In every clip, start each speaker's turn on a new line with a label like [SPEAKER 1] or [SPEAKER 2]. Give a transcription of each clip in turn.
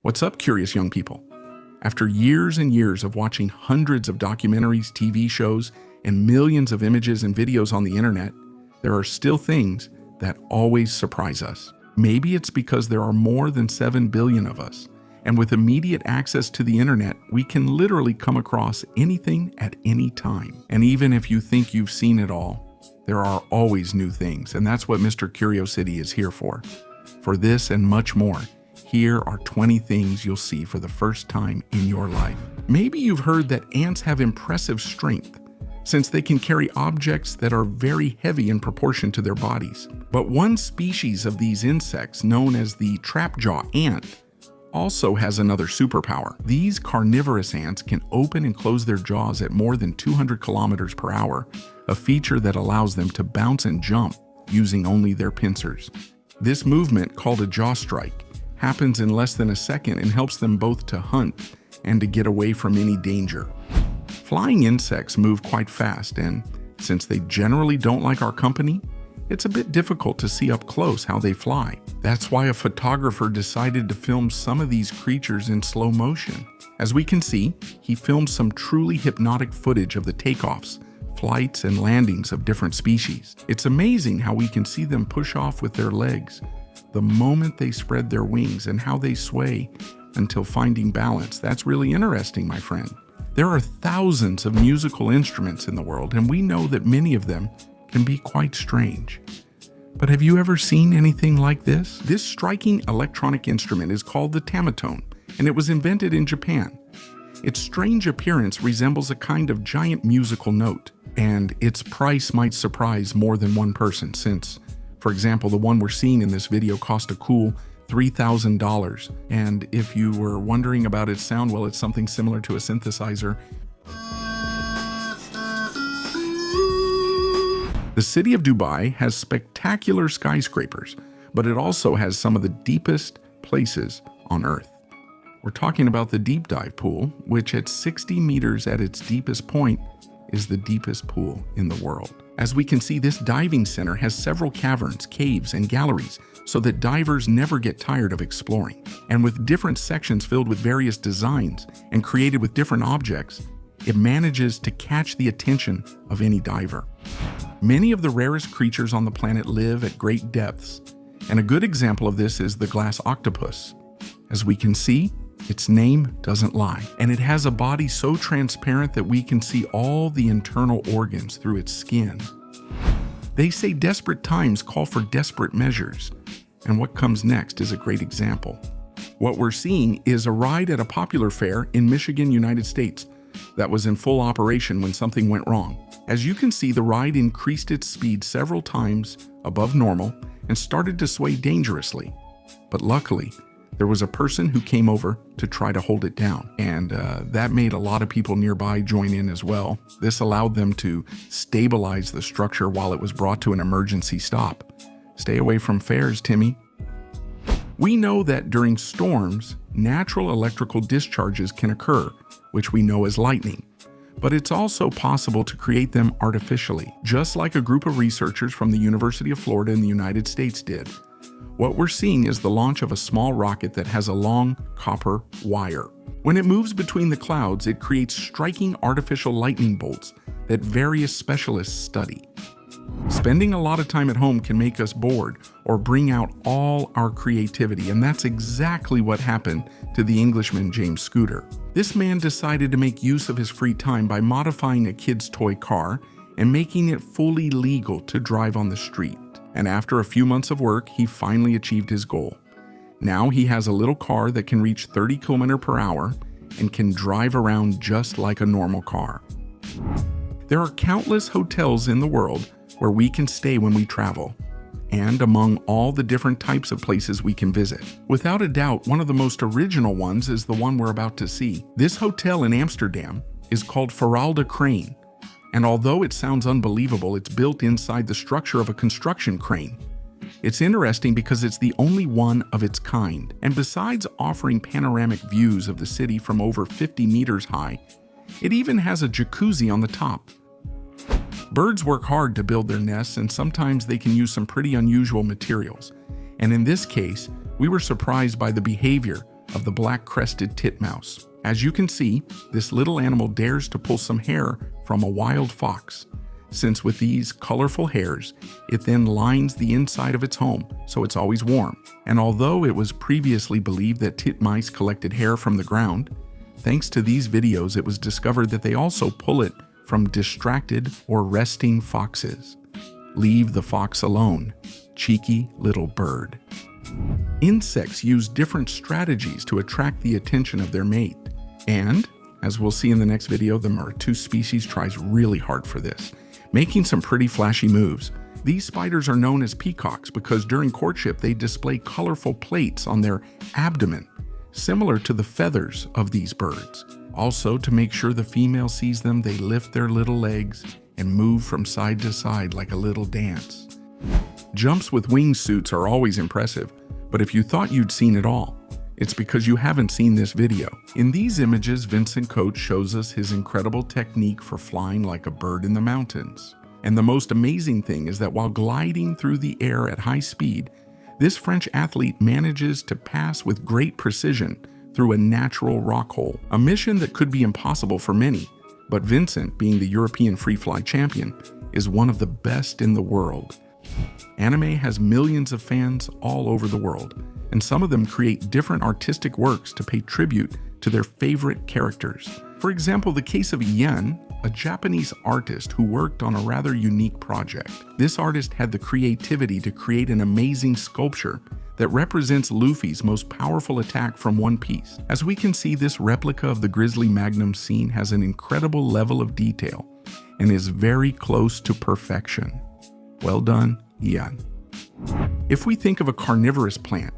[SPEAKER 1] What's up, curious young people? After years and years of watching hundreds of documentaries, TV shows, and millions of images and videos on the internet, there are still things that always surprise us. Maybe it's because there are more than 7 billion of us, and with immediate access to the internet, we can literally come across anything at any time. And even if you think you've seen it all, there are always new things, and that's what Mr. Curiosity is here for. For this and much more, here are 20 things you'll see for the first time in your life. Maybe you've heard that ants have impressive strength, since they can carry objects that are very heavy in proportion to their bodies. But one species of these insects, known as the trapjaw ant, also has another superpower. These carnivorous ants can open and close their jaws at more than 200 kilometers per hour, a feature that allows them to bounce and jump using only their pincers. This movement, called a jaw strike, happens in less than a second and helps them both to hunt and to get away from any danger. Flying insects move quite fast, and since they generally don't like our company, it's a bit difficult to see up close how they fly. That's why a photographer decided to film some of these creatures in slow motion. As we can see, he filmed some truly hypnotic footage of the takeoffs, flights, and landings of different species. It's amazing how we can see them push off with their legs the moment they spread their wings, and how they sway until finding balance. That's really interesting, my friend. There are thousands of musical instruments in the world, and we know that many of them can be quite strange. But have you ever seen anything like this? This striking electronic instrument is called the tamatone, and it was invented in Japan. Its strange appearance resembles a kind of giant musical note, and its price might surprise more than one person, since, for example, the one we're seeing in this video cost a cool $3,000. And if you were wondering about its sound, well, it's something similar to a synthesizer. The city of Dubai has spectacular skyscrapers, but it also has some of the deepest places on Earth. We're talking about the deep dive pool, which at 60 meters at its deepest point is the deepest pool in the world. As we can see, this diving center has several caverns, caves, and galleries so that divers never get tired of exploring. And with different sections filled with various designs and created with different objects, it manages to catch the attention of any diver. Many of the rarest creatures on the planet live at great depths, and a good example of this is the glass octopus. As we can see, its name doesn't lie, and it has a body so transparent that we can see all the internal organs through its skin. They say desperate times call for desperate measures, and what comes next is a great example. What we're seeing is a ride at a popular fair in Michigan, United States, that was in full operation when something went wrong. As you can see, the ride increased its speed several times above normal and started to sway dangerously. But luckily, there was a person who came over to try to hold it down, and that made a lot of people nearby join in as well. This allowed them to stabilize the structure while it was brought to an emergency stop. Stay away from fairs, Timmy. We know that during storms, natural electrical discharges can occur, which we know as lightning. But it's also possible to create them artificially, just like a group of researchers from the University of Florida in the United States did. What we're seeing is the launch of a small rocket that has a long copper wire. When it moves between the clouds, it creates striking artificial lightning bolts that various specialists study. Spending a lot of time at home can make us bored or bring out all our creativity, and that's exactly what happened to the Englishman James Scooter. This man decided to make use of his free time by modifying a kid's toy car and making it fully legal to drive on the street. And after a few months of work, he finally achieved his goal. Now he has a little car that can reach 30 kilometers per hour and can drive around just like a normal car. There are countless hotels in the world where we can stay when we travel, and among all the different types of places we can visit. Without a doubt, one of the most original ones is the one we're about to see. This hotel in Amsterdam is called Veralde Crane. And although it sounds unbelievable, it's built inside the structure of a construction crane. It's interesting because it's the only one of its kind, and besides offering panoramic views of the city from over 50 meters high, it even has a jacuzzi on the top. Birds work hard to build their nests, and sometimes they can use some pretty unusual materials. And in this case, we were surprised by the behavior of the black-crested titmouse. As you can see, this little animal dares to pull some hair from a wild fox, since with these colorful hairs, it then lines the inside of its home, so it's always warm. And although it was previously believed that titmice collected hair from the ground, thanks to these videos it was discovered that they also pull it from distracted or resting foxes. Leave the fox alone, cheeky little bird. Insects use different strategies to attract the attention of their mate. And, as we'll see in the next video, the Martu species tries really hard for this, making some pretty flashy moves. These spiders are known as peacocks because during courtship they display colorful plates on their abdomen, similar to the feathers of these birds. Also, to make sure the female sees them, they lift their little legs and move from side to side like a little dance. Jumps with wingsuits are always impressive, but if you thought you'd seen it all, it's because you haven't seen this video. In these images, Vincent Coach shows us his incredible technique for flying like a bird in the mountains. And the most amazing thing is that while gliding through the air at high speed, this French athlete manages to pass with great precision through a natural rock hole, a mission that could be impossible for many. But Vincent, being the European free fly champion, is one of the best in the world. Anime has millions of fans all over the world, and some of them create different artistic works to pay tribute to their favorite characters. For example, the case of Yen, a Japanese artist who worked on a rather unique project. This artist had the creativity to create an amazing sculpture that represents Luffy's most powerful attack from One Piece. As we can see, this replica of the Grizzly Magnum scene has an incredible level of detail and is very close to perfection. Well done, Yen. If we think of a carnivorous plant,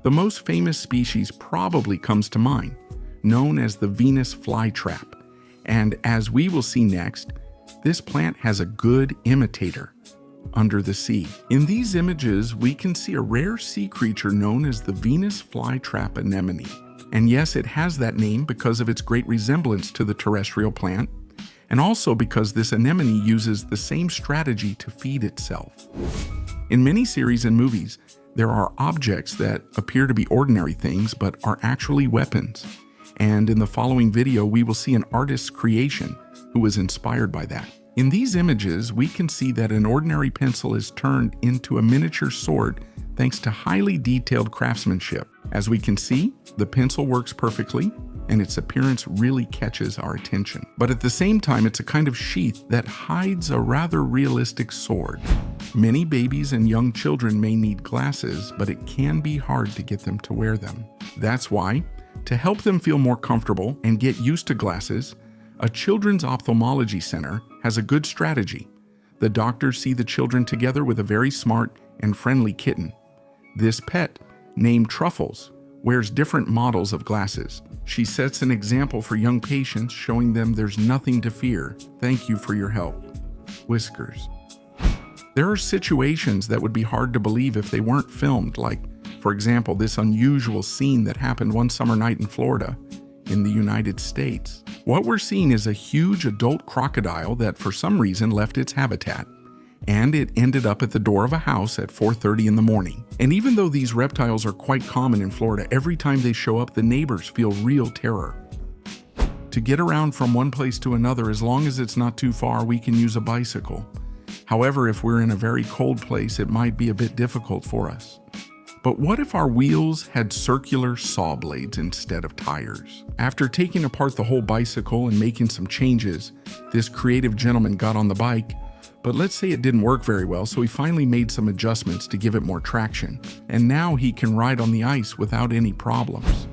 [SPEAKER 1] the most famous species probably comes to mind, known as the Venus flytrap. And as we will see next, this plant has a good imitator under the sea. In these images, we can see a rare sea creature known as the Venus flytrap anemone. And yes, it has that name because of its great resemblance to the terrestrial plant, and also because this anemone uses the same strategy to feed itself. In many series and movies, there are objects that appear to be ordinary things but are actually weapons. And in the following video, we will see an artist's creation who was inspired by that. In these images, we can see that an ordinary pencil is turned into a miniature sword thanks to highly detailed craftsmanship. As we can see, the pencil works perfectly, and its appearance really catches our attention. But at the same time, it's a kind of sheath that hides a rather realistic sword. Many babies and young children may need glasses, but it can be hard to get them to wear them. That's why, to help them feel more comfortable and get used to glasses, a children's ophthalmology center has a good strategy. The doctors see the children together with a very smart and friendly kitten. This pet, named Truffles, wears different models of glasses. She sets an example for young patients, showing them there's nothing to fear. Thank you for your help. Whiskers. There are situations that would be hard to believe if they weren't filmed, like, for example, this unusual scene that happened one summer night in Florida, in the United States. What we're seeing is a huge adult crocodile that for some reason left its habitat, and it ended up at the door of a house at 4:30 in the morning. And even though these reptiles are quite common in Florida, every time they show up, the neighbors feel real terror. To get around from one place to another, as long as it's not too far, we can use a bicycle. However, if we're in a very cold place, it might be a bit difficult for us. But what if our wheels had circular saw blades instead of tires? After taking apart the whole bicycle and making some changes, this creative gentleman got on the bike, but let's say it didn't work very well, so he finally made some adjustments to give it more traction, and now he can ride on the ice without any problems.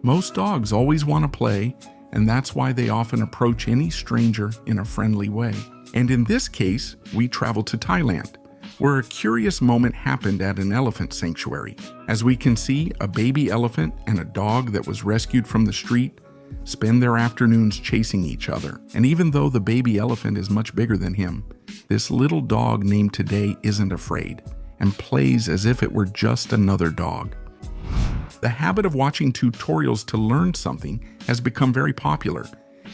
[SPEAKER 1] Most dogs always want to play, and that's why they often approach any stranger in a friendly way. And in this case, we traveled to Thailand, where a curious moment happened at an elephant sanctuary. As we can see, a baby elephant and a dog that was rescued from the street spend their afternoons chasing each other. And even though the baby elephant is much bigger than him, this little dog named Today isn't afraid and plays as if it were just another dog. The habit of watching tutorials to learn something has become very popular,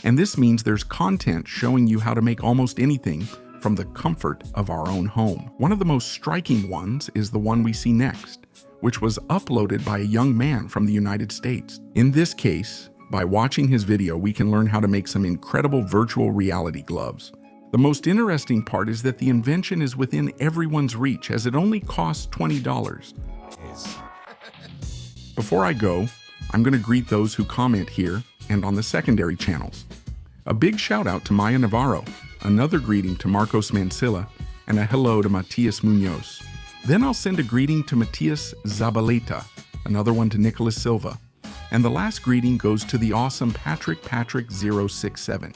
[SPEAKER 1] and this means there's content showing you how to make almost anything from the comfort of our own home. One of the most striking ones is the one we see next, which was uploaded by a young man from the United States. In this case, by watching his video, we can learn how to make some incredible virtual reality gloves. The most interesting part is that the invention is within everyone's reach, as it only costs $20. Before I go, I'm going to greet those who comment here and on the secondary channels. A big shout out to Maya Navarro, another greeting to Marcos Mancilla, and a hello to Matias Munoz. Then I'll send a greeting to Matias Zabaleta, another one to Nicholas Silva, and the last greeting goes to the awesome Patrick 067.